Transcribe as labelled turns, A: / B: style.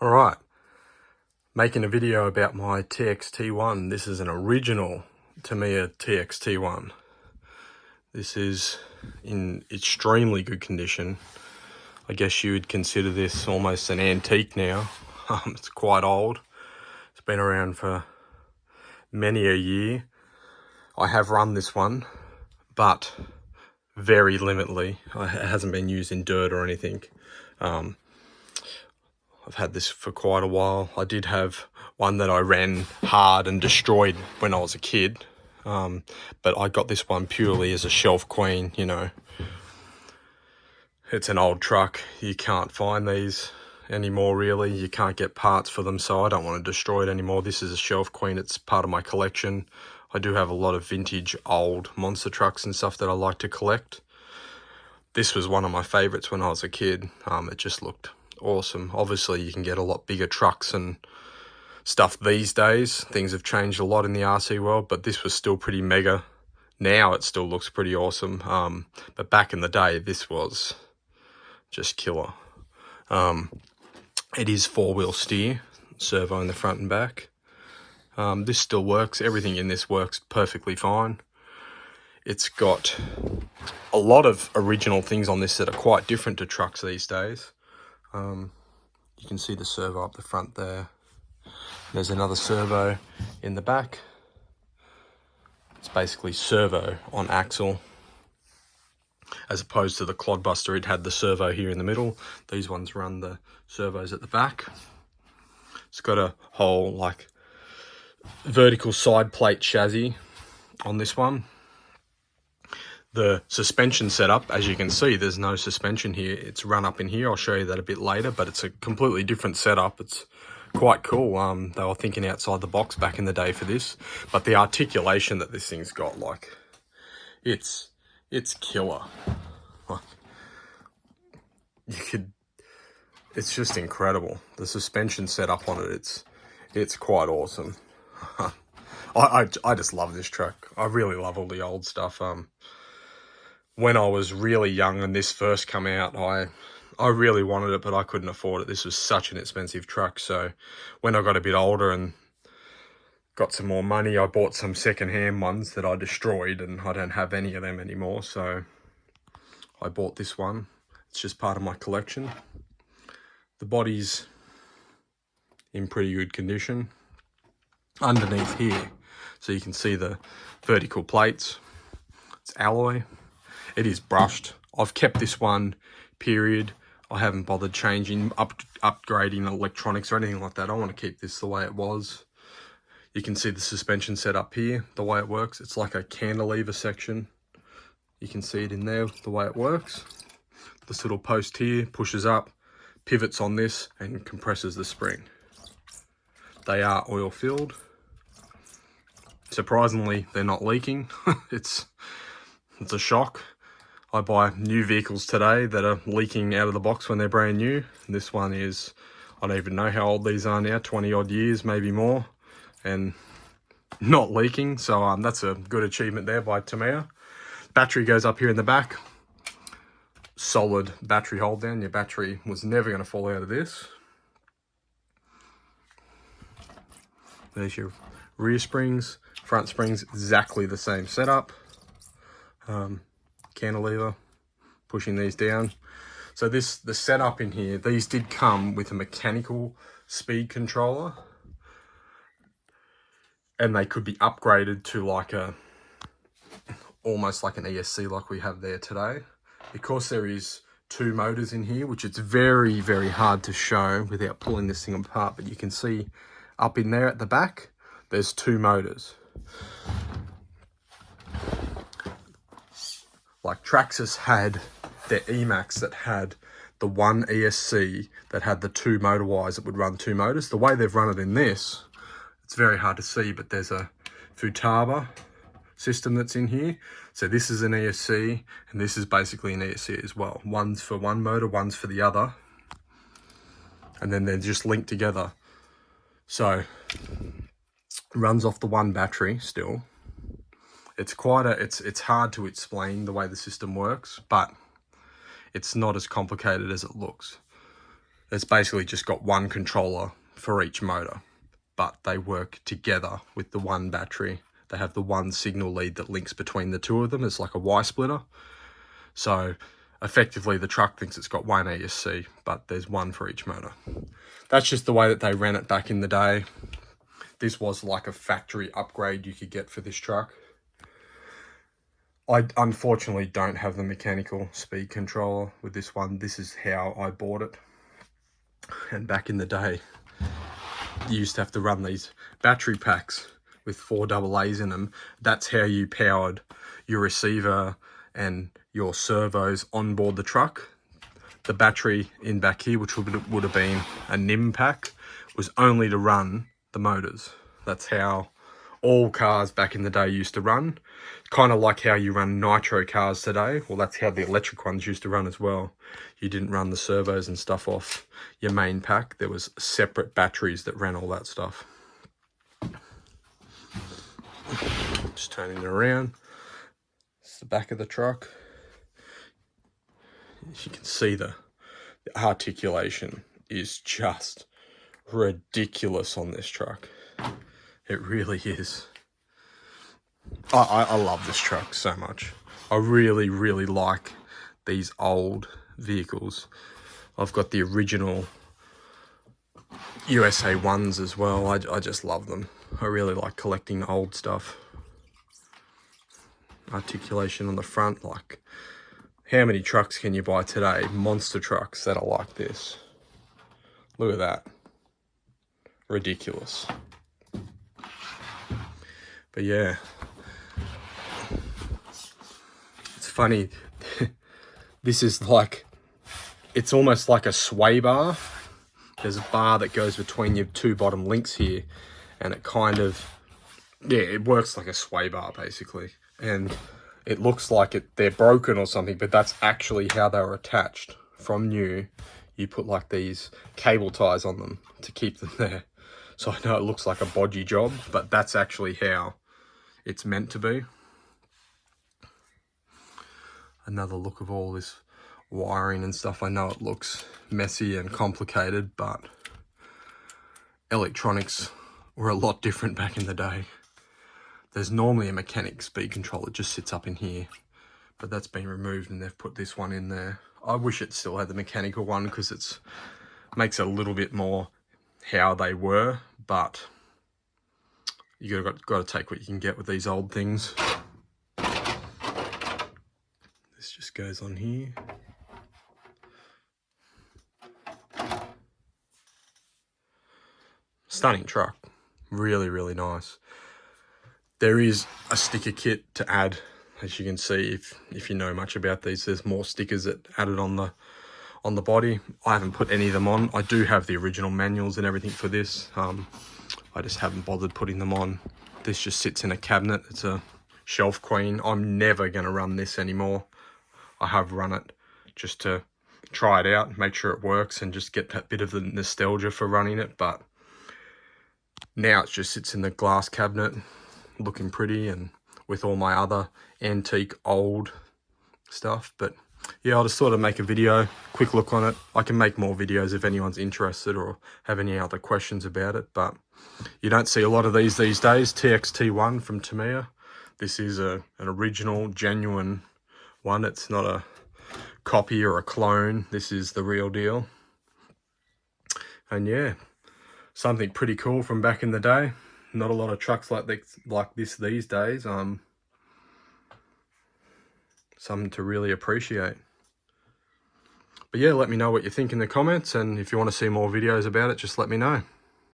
A: Alright, making a video about my TxT-1. This is an original Tamiya TxT-1. This is in extremely good condition. I guess you would consider this almost an antique now. It's quite old. It's been around for many a year. I have run this one, but very limitedly. It hasn't been used in dirt or anything. I've had this for quite a while. I did have one that I ran hard and destroyed when I was a kid. But I got this one purely as a shelf queen, you know. It's an old truck. You can't find these anymore, really. You can't get parts for them, so I don't want to destroy it anymore. This is a shelf queen. It's part of my collection. I do have a lot of vintage old monster trucks and stuff that I like to collect. This was one of my favorites when I was a kid. It just looked awesome. Obviously, you can get a lot bigger trucks and stuff these days. Things have changed a lot in the RC world, but this was still pretty mega. Now it still looks pretty awesome. But back in the day, this was just killer. It is four-wheel steer, servo in the front and back. This still works. Everything in this works perfectly fine. It's got a lot of original things on this that are quite different to trucks these days. You can see the servo up the front there. There's another servo in the back. It's basically servo on axle. As opposed to the Clodbuster, it had the servo here in the middle. These ones run the servos at the back. It's got a whole like vertical side plate chassis on this one. The suspension setup, as you can see, there's no suspension here. It's run up in here. I'll show you that a bit later, but it's a completely different setup. It's quite cool. They were thinking outside the box back in the day for this, but the articulation that this thing's got, like, it's killer. Like, it's just incredible. The suspension setup on it, it's quite awesome. I just love this truck. I really love all the old stuff. When I was really young and this first came out, I really wanted it, but I couldn't afford it. This was such an expensive truck. So when I got a bit older and got some more money, I bought some secondhand ones that I destroyed, and I don't have any of them anymore. So I bought this one. It's just part of my collection. The body's in pretty good condition. Underneath here, so you can see the vertical plates. It's alloy. It is brushed. I've kept this one, period. I haven't bothered changing, upgrading electronics or anything like that. I want to keep this the way it was. You can see the suspension set up here, the way it works. It's like a cantilever section. You can see it in there, the way it works. This little post here pushes up, pivots on this, and compresses the spring. They are oil filled. Surprisingly, they're not leaking. It's a shock. I buy new vehicles today that are leaking out of the box when they're brand new. This one is, I don't even know how old these are now, 20 odd years, maybe more, and not leaking. So that's a good achievement there by Tamiya. Battery goes up here in the back. Solid battery hold down. Your battery was never going to fall out of this. There's your rear springs, front springs, exactly the same setup. Cantilever, pushing these down. So the setup in here, these did come with a mechanical speed controller, and they could be upgraded to like almost like an ESC like we have there today. Because there is two motors in here, which it's very, very hard to show without pulling this thing apart, but you can see up in there at the back, there's two motors. Like Traxxas had their Emax that had the one ESC that had the two motor wires that would run two motors. The way they've run it in this, it's very hard to see, but there's a Futaba system that's in here. So this is an ESC, and this is basically an ESC as well. One's for one motor, one's for the other. And then they're just linked together. So it runs off the one battery still. It's it's hard to explain the way the system works, but it's not as complicated as it looks. It's basically just got one controller for each motor, but they work together with the one battery. They have the one signal lead that links between the two of them. It's like a Y splitter. So effectively the truck thinks it's got one ESC, but there's one for each motor. That's just the way that they ran it back in the day. This was like a factory upgrade you could get for this truck. I unfortunately don't have the mechanical speed controller with this one. This is how I bought it. And back in the day, you used to have to run these battery packs with 4 AA's in them. That's how you powered your receiver and your servos on board the truck. The battery in back here, which would have been a NIM pack, was only to run the motors. That's how all cars back in the day used to run. Kind of like how you run nitro cars today. Well, that's how the electric ones used to run as well. You didn't run the servos and stuff off your main pack. There was separate batteries that ran all that stuff. Just turning it around. It's the back of the truck. As you can see, the articulation is just ridiculous on this truck. It really is. I love this truck so much. I really, really like these old vehicles. I've got the original USA 1s as well. I just love them. I really like collecting old stuff. Articulation on the front, like, how many trucks can you buy today? Monster trucks that are like this. Look at that. Ridiculous. But yeah, it's funny. This is like, it's almost like a sway bar. There's a bar that goes between your two bottom links here, and it kind of, yeah, it works like a sway bar basically. And it looks like they're broken or something, but that's actually how they were attached from new. You put like these cable ties on them to keep them there. So I know it looks like a bodgy job, but that's actually how it's meant to be. Another look of all this wiring and stuff. I know it looks messy and complicated, but electronics were a lot different back in the day. There's normally a mechanic speed control that just sits up in here, but that's been removed and they've put this one in there. I wish it still had the mechanical one because it makes it a little bit more how they were, but you got to take what you can get with these old things. This just goes on here. Stunning truck. Really, really nice. There is a sticker kit to add, as you can see. If you know much about these, there's more stickers that added on the body. I haven't put any of them on. I do have the original manuals and everything for this. I just haven't bothered putting them on. This just sits in a cabinet. It's a shelf queen. I'm never going to run this anymore. I have run it just to try it out, make sure it works, and just get that bit of the nostalgia for running it. But now it just sits in the glass cabinet, looking pretty, and with all my other antique old stuff. But yeah, I'll just sort of make a video, quick look on it. I can make more videos if anyone's interested or have any other questions about it, but you don't see a lot of these days. TxT-1 from Tamiya. This is an original, genuine one. It's not a copy or a clone. This is the real deal. And yeah, something pretty cool from back in the day. Not a lot of trucks like this these days. Something to really appreciate. But yeah, let me know what you think in the comments, and if you want to see more videos about it, just let me know.